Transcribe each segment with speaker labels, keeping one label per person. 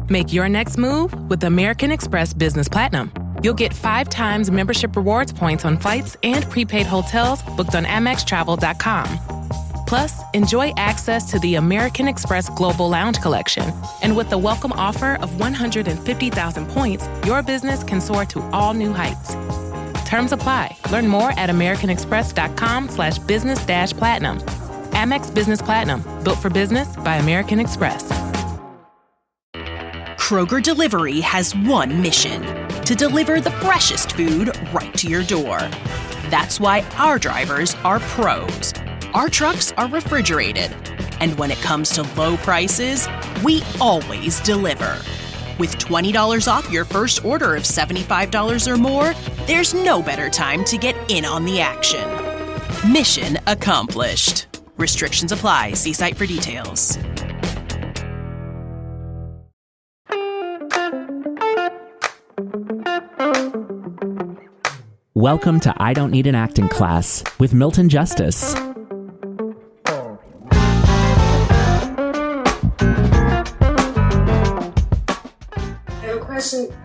Speaker 1: Make your next move with American Express Business Platinum. You'll get 5 times membership rewards points on flights and prepaid hotels booked on AmexTravel.com. Plus, enjoy access to the American Express Global Lounge Collection. And with the welcome offer of 150,000 points, your business can soar to all new heights. Terms apply. Learn more at americanexpress.com/business-platinum. Amex Business Platinum. Built for business by American Express.
Speaker 2: Kroger Delivery has one mission: to deliver the freshest food right to your door. That's why our drivers are pros. Our trucks are refrigerated. And when it comes to low prices, we always deliver. With $20 off your first order of $75 or more, there's no better time to get in on the action. Mission accomplished. Restrictions apply. See site for details.
Speaker 3: Welcome to I Don't Need an Acting Class with Milton Justice.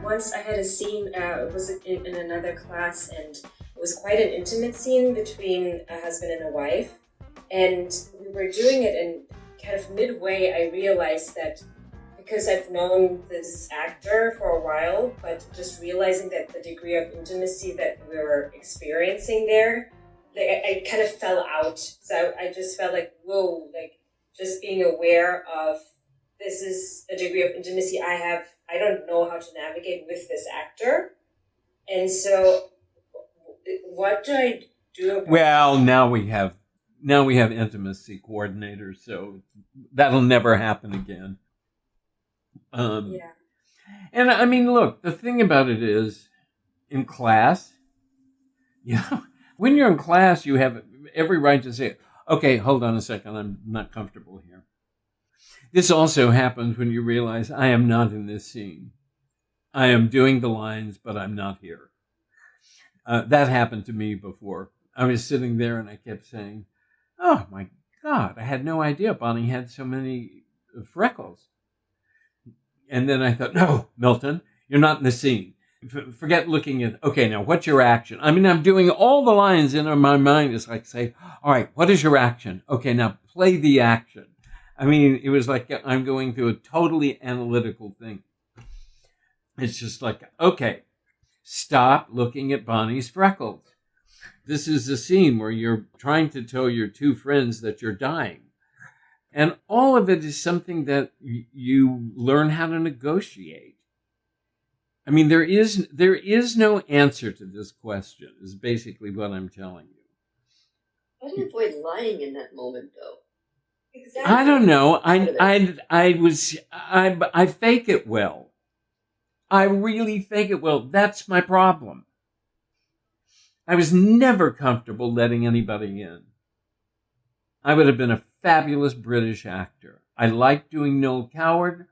Speaker 4: Once I had a scene, it was in another class, and it was quite an intimate scene between a husband and a wife. And we were doing it, and kind of midway, I realized that because I've known this actor for a while, but just realizing that the degree of intimacy that we were experiencing there, I kind of fell out. So I just felt like, whoa, like just being aware of this is a degree of intimacy I don't know how to navigate with this actor. And so what do I do about
Speaker 5: Well, now we have intimacy coordinators, so that'll never happen again.
Speaker 4: Yeah.
Speaker 5: And I mean, look, the thing about it is, in class, when you're in class, you have every right to say, okay, hold on a second, I'm not comfortable here. This also happens when you realize I am not in this scene. I am doing the lines, but I'm not here. That happened to me before. I was sitting there and I kept saying, oh my God, I had no idea Bonnie had so many freckles. And then I thought, no, Milton, you're not in the scene. Forget looking at, okay, now what's your action? I mean, I'm doing all the lines in my mind. It's like, say, all right, what is your action? Okay, now play the action. I mean, it was like I'm going through a totally analytical thing. It's just like, okay, stop looking at Bonnie's freckles. This is a scene where you're trying to tell your two friends that you're dying. And all of it is something that you learn how to negotiate. I mean, there is no answer to this question, is basically what I'm telling you.
Speaker 6: How do you avoid lying in that moment, though?
Speaker 4: Exactly.
Speaker 5: I don't know. I fake it well. I really fake it well. That's my problem. I was never comfortable letting anybody in. I would have been a fabulous British actor. I liked doing Noel Coward.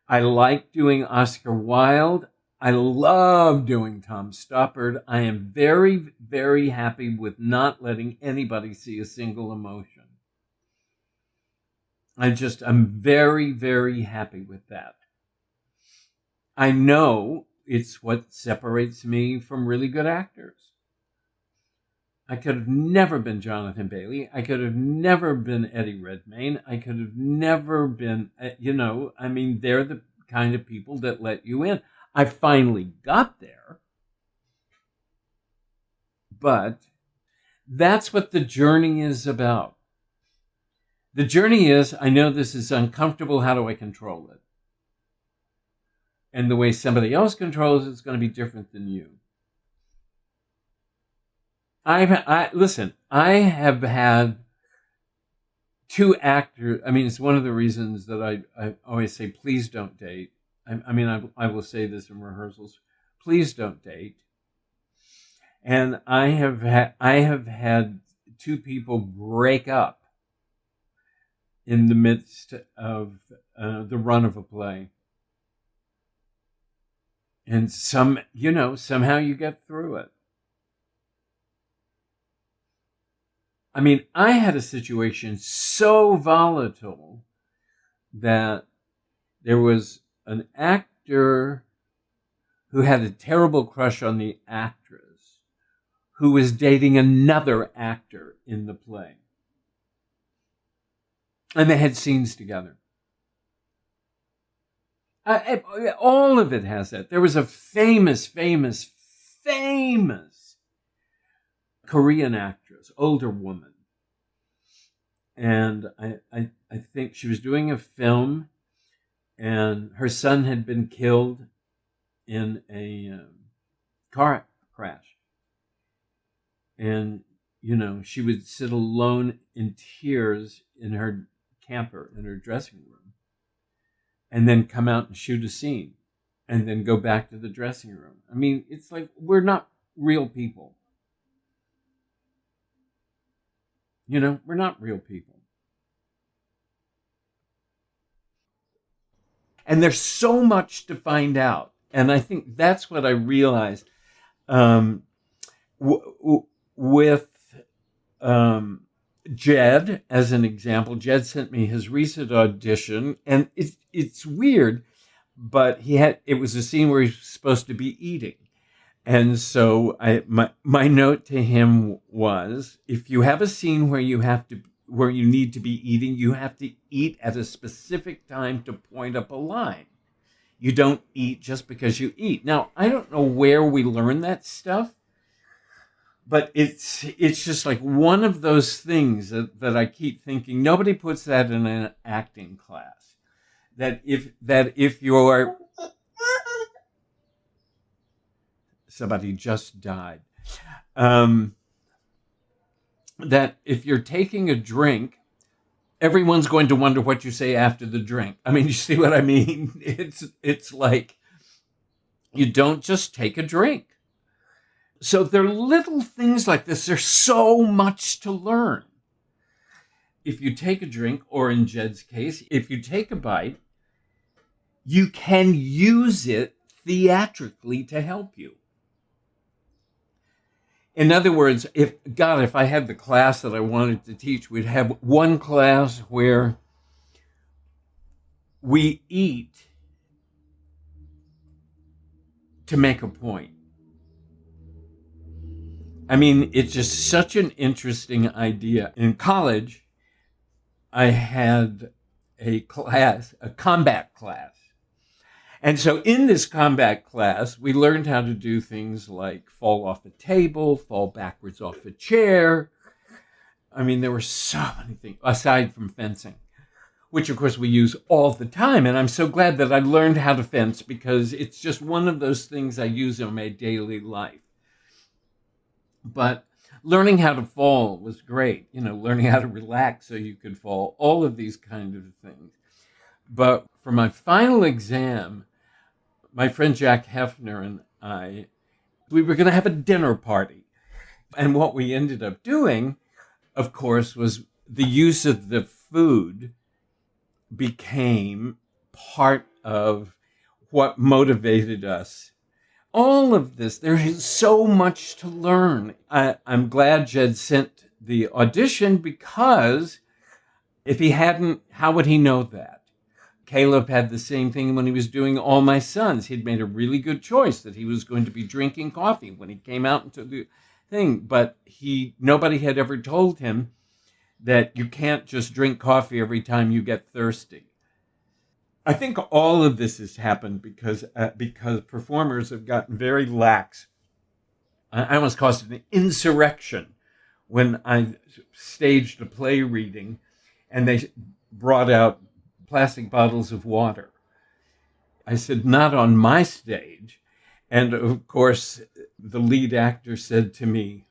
Speaker 5: I liked doing Oscar Wilde. I love doing Tom Stoppard. I am very, very happy with not letting anybody see a single emotion. I'm very, very happy with that. I know it's what separates me from really good actors. I could have never been Jonathan Bailey. I could have never been Eddie Redmayne. I could have never been, I mean, they're the kind of people that let you in. I finally got there. But that's what the journey is about. The journey is, I know this is uncomfortable. How do I control it? And the way somebody else controls it is going to be different than you. I have had two actors. I mean, it's one of the reasons that I always say, please don't date. I will say this in rehearsals, please don't date. And I have had two people break up in the midst of the run of a play. And somehow you get through it. I mean, I had a situation so volatile that there was an actor who had a terrible crush on the actress who was dating another actor in the play. And they had scenes together. All of it has that. There was a famous Korean actress, older woman. And I think she was doing a film, and her son had been killed in a car crash. And, she would sit alone in tears in her camper, in her dressing room, and then come out and shoot a scene, and then go back to the dressing room. I mean, it's like, we're not real people. We're not real people. And there's so much to find out. And I think that's what I realized with Jed, as an example. Jed sent me his recent audition, and it's weird, but it was a scene where he's supposed to be eating. And so my note to him was, if you have a scene where you need to be eating, you have to eat at a specific time to point up a line. You don't eat just because you eat. Now, I don't know where we learn that stuff, but it's just like one of those things that I keep thinking, nobody puts that in an acting class. That if you're... Somebody just died. That if you're taking a drink, everyone's going to wonder what you say after the drink. I mean, you see what I mean? It's like, you don't just take a drink. So there are little things like this. There's so much to learn. If you take a drink, or in Jed's case, if you take a bite, you can use it theatrically to help you. In other words, if I had the class that I wanted to teach, we'd have one class where we eat to make a point. I mean, it's just such an interesting idea. In college, I had a combat class. And so in this combat class, we learned how to do things like fall off a table, fall backwards off a chair. I mean, there were so many things, aside from fencing, which of course we use all the time. And I'm so glad that I learned how to fence, because it's just one of those things I use in my daily life. But learning how to fall was great. Learning how to relax so you could fall, all of these kind of things. But for my final exam, my friend Jack Hefner and we were going to have a dinner party. And what we ended up doing, of course, was the use of the food became part of what motivated us. All of this, there is so much to learn. I'm glad Jed sent the audition, because if he hadn't, how would he know that? Caleb had the same thing when he was doing All My Sons. He'd made a really good choice that he was going to be drinking coffee when he came out into the thing. But nobody had ever told him that you can't just drink coffee every time you get thirsty. I think all of this has happened because performers have gotten very lax. I almost caused an insurrection when I staged a play reading, and they brought out plastic bottles of water. I said, not on my stage. And of course, the lead actor said to me,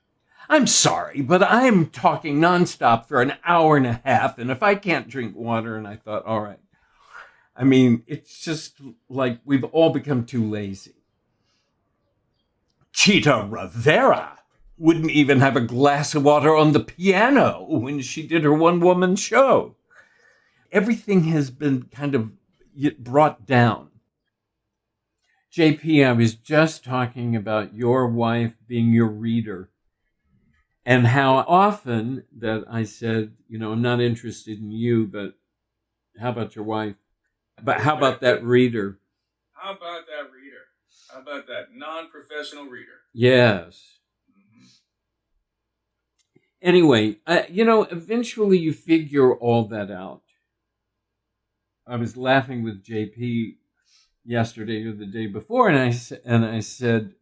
Speaker 5: I'm sorry, but I'm talking nonstop for an hour and a half, and if I can't drink water, and I thought, all right. I mean, it's just like we've all become too lazy. Chita Rivera wouldn't even have a glass of water on the piano when she did her one-woman show. Everything has been kind of brought down. JP, I was just talking about your wife being your reader, and how often that I said, I'm not interested in you, but how about your wife? But how about that reader?
Speaker 7: How about that? Non-professional reader.
Speaker 5: Yes. Anyway, eventually you figure all that out. I was laughing with JP yesterday or the day before, and I said,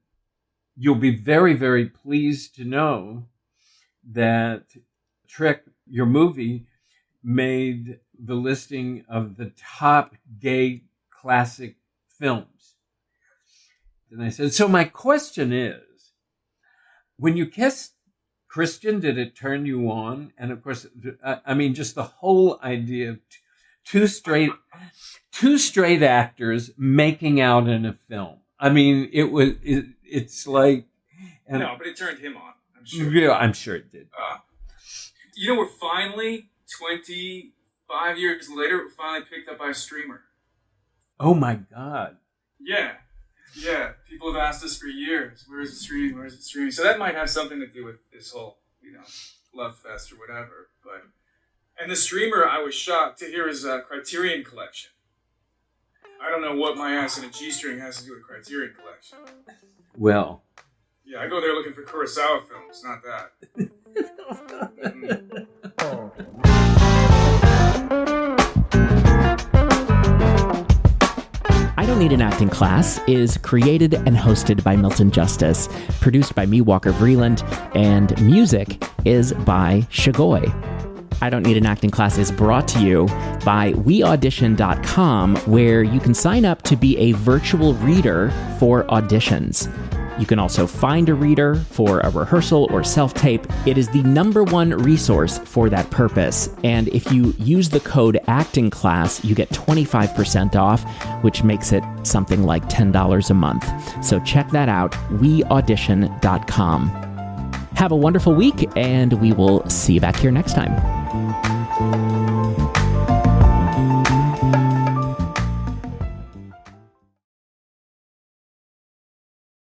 Speaker 5: you'll be very, very pleased to know that Trek, your movie, made the listing of the top gay classic films. And I said, so my question is, when you kissed Christian, did it turn you on? And of course, I mean, just the whole idea of two straight actors making out in a film. I mean, it's like...
Speaker 7: No, but it turned him on, I'm sure.
Speaker 5: Yeah, I'm sure it did.
Speaker 7: We're finally, 25 years later, we're finally picked up by a streamer.
Speaker 5: Oh my God.
Speaker 7: Yeah. People have asked us for years, where's it streaming? So that might have something to do with this whole, love fest or whatever. And the streamer, I was shocked to hear, is Criterion Collection. I don't know what my ass in a G-string has to do with Criterion Collection.
Speaker 5: Well.
Speaker 7: Yeah, I go there looking for Kurosawa films, not that.
Speaker 3: I Don't Need an Acting Class is created and hosted by Milton Justice, produced by me, Walker Vreeland, and music is by Shagoi. I Don't Need an Acting Class is brought to you by weaudition.com, where you can sign up to be a virtual reader for auditions. You can also find a reader for a rehearsal or self-tape. It is the #1 resource for that purpose. And if you use the code ACTINGCLASS, you get 25% off, which makes it something like $10 a month. So check that out, weaudition.com. Have a wonderful week, and we will see you back here next time.